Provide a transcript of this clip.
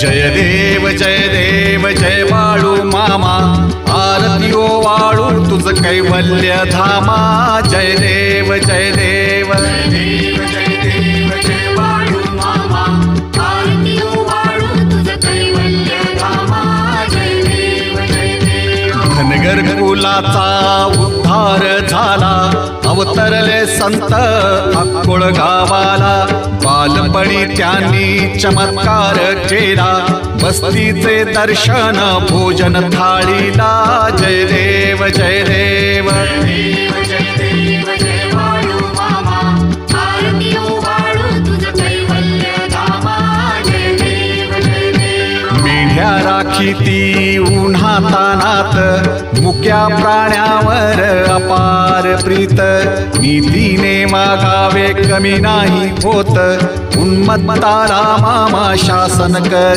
जय देव जय बाळू मामा, आरती ओवाळू तुझ कैवल्य धामा. जय देव जय देव जय देव जय देव जय बाळू मामा, आरती ओवाळू तुझ कैवल्य धामा. जय देव जय देव. धनगर कुलाचा उद्धार झाला, अवतरले संत अक्कोळ गावाला. बालपणी त्यांनी चमत्कार केला, बस्तीचे दर्शन भोजन थाळीला. जय देव जय देव जय देव जय देव जय बाळू मामा, आरती ओवाळू तुझ कैवल्य धामा. जय देव जय देव. मेढ्या राखी ती उन्हातानात, मुक्या प्राण्यावर अपार प्रीत. नीतीने वागावे कमी नाही होत, उन्मत्ताला मामा शासन करी.